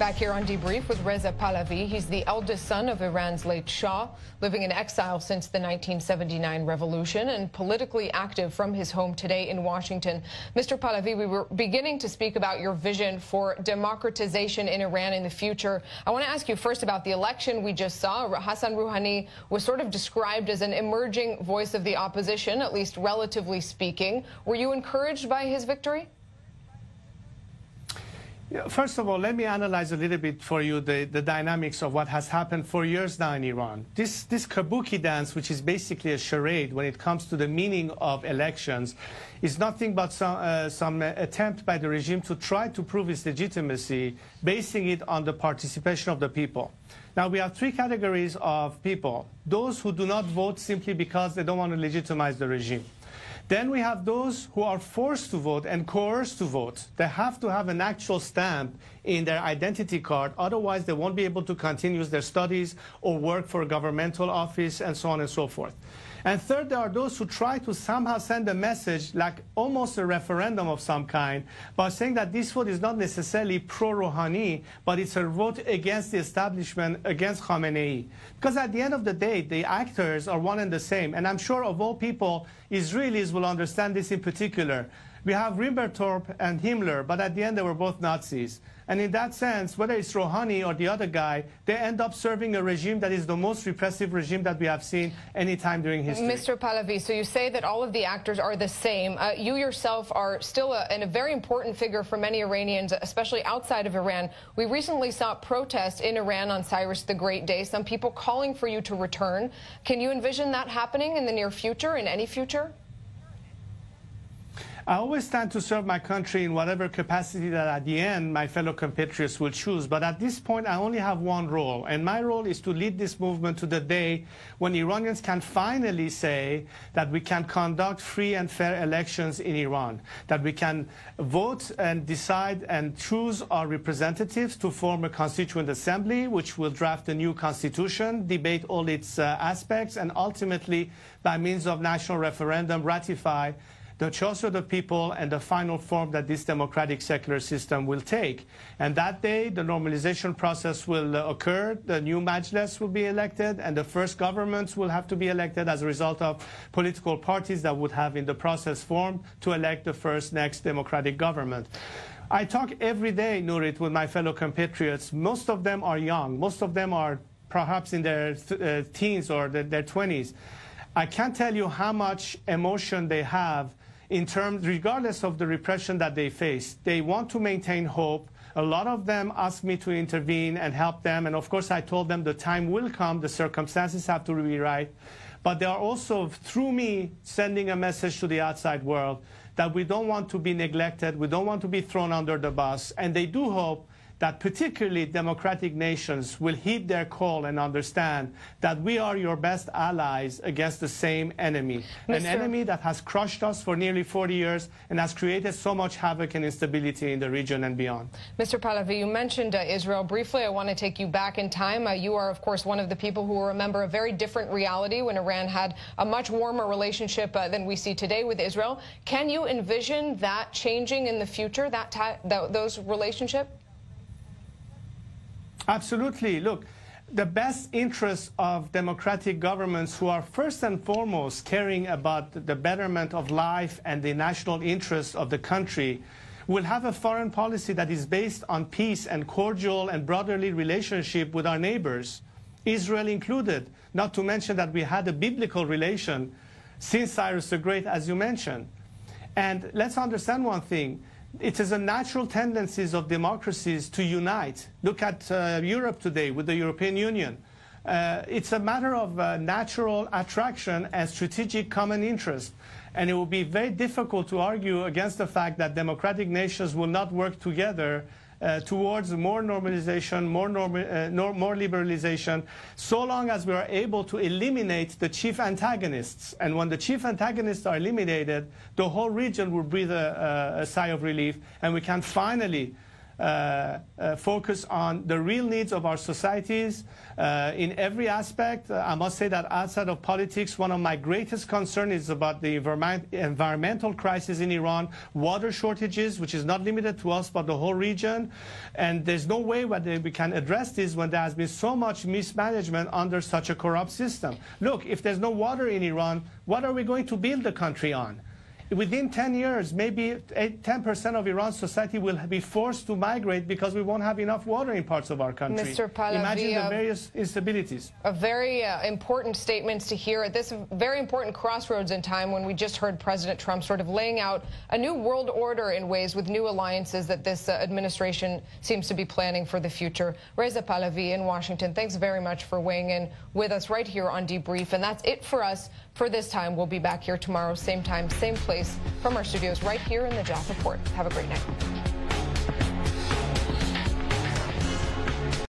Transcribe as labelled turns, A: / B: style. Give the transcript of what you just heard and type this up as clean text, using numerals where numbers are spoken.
A: Back here on Debrief with Reza Pahlavi. He's the eldest son of Iran's late Shah, living in exile since the 1979 revolution and politically active from his home today in Washington. Mr. Pahlavi, we were beginning to speak about your vision for democratization in Iran in the future. I want to ask you first about the election we just saw. Hassan Rouhani was sort of described as an emerging voice of the opposition, at least relatively speaking. Were you encouraged by his victory?
B: First of all, let me analyze a little bit for you the dynamics of what has happened for years now in Iran. This kabuki dance, which is basically a charade when it comes to the meaning of elections, is nothing but some attempt by the regime to try to prove its legitimacy, basing it on the participation of the people. Now, we have three categories of people. Those who do not vote simply because they don't want to legitimize the regime. Then we have those who are forced to vote and coerced to vote. They have to have an actual stamp in their identity card, otherwise they won't be able to continue their studies or work for a governmental office and so on and so forth. And third, there are those who try to somehow send a message, like almost a referendum of some kind, by saying that this vote is not necessarily pro-Rouhani, but it's a vote against the establishment, against Khamenei. Because at the end of the day, the actors are one and the same. And I'm sure of all people, Israelis will understand this in particular. We have Ribbentrop and Himmler, but at the end they were both Nazis. And in that sense, whether it's Rouhani or the other guy, they end up serving a regime that is the most repressive regime that we have seen any time during history.
A: Mr. Pahlavi, so you say that all of the actors are the same. You yourself are still a very important figure for many Iranians, especially outside of Iran. We recently saw protests in Iran on Cyrus the Great Day, some people calling for you to return. Can you envision that happening in the near future, in any future?
B: I always stand to serve my country in whatever capacity that at the end my fellow compatriots will choose. But at this point, I only have one role. And my role is to lead this movement to the day when Iranians can finally say that we can conduct free and fair elections in Iran, that we can vote and decide and choose our representatives to form a constituent assembly, which will draft a new constitution, debate all its aspects, and ultimately, by means of national referendum, ratify the choice of the people and the final form that this democratic secular system will take. And that day, the normalization process will occur, the new majlis will be elected, and the first governments will have to be elected as a result of political parties that would have in the process formed to elect the first next democratic government. I talk every day, Nurit, with my fellow compatriots. Most of them are young. Most of them are perhaps in their teens or their 20s. I can't tell you how much emotion they have in terms, regardless of the repression that they face. They want to maintain hope. A lot of them ask me to intervene and help them. And of course, I told them the time will come, the circumstances have to be right. But they are also, through me, sending a message to the outside world that we don't want to be neglected, we don't want to be thrown under the bus. And they do hope that particularly democratic nations will heed their call and understand that we are your best allies against the same enemy, an enemy that has crushed us for nearly 40 years and has created so much havoc and instability in the region and beyond.
A: Mr. Pahlavi, you mentioned Israel briefly. I want to take you back in time. You are, of course, one of the people who will remember a very different reality when Iran had a much warmer relationship than we see today with Israel. Can you envision that changing in the future, those relationships?
B: Absolutely. Look, the best interests of democratic governments who are first and foremost caring about the betterment of life and the national interests of the country will have a foreign policy that is based on peace and cordial and brotherly relationship with our neighbors, Israel included, not to mention that we had a biblical relation since Cyrus the Great, as you mentioned. And let's understand one thing. It is a natural tendencies of democracies to unite. Look at Europe today with the European Union. It's a matter of natural attraction and strategic common interest. And it will be very difficult to argue against the fact that democratic nations will not work together towards more normalization, more liberalization, so long as we are able to eliminate the chief antagonists. And when the chief antagonists are eliminated, the whole region will breathe a sigh of relief, and we can finally focus on the real needs of our societies in every aspect. I must say that outside of politics, one of my greatest concerns is about the environmental crisis in Iran, water shortages, which is not limited to us but the whole region. And there's no way that we can address this when there has been so much mismanagement under such a corrupt system. Look, if there's no water in Iran, what are we going to build the country on? Within 10 years, maybe 10% of Iran's society will be forced to migrate because we won't have enough water in parts of our country.
A: Mr. Pahlavi,
B: imagine the various instabilities.
A: A very important statements to hear at this very important crossroads in time when we just heard President Trump sort of laying out a new world order in ways with new alliances that this administration seems to be planning for the future. Reza Pahlavi in Washington, thanks very much for weighing in with us right here on Debrief. And that's it for us for this time. We'll be back here tomorrow, same time, same place, from our studios right here in the JAF Report. Have a great night.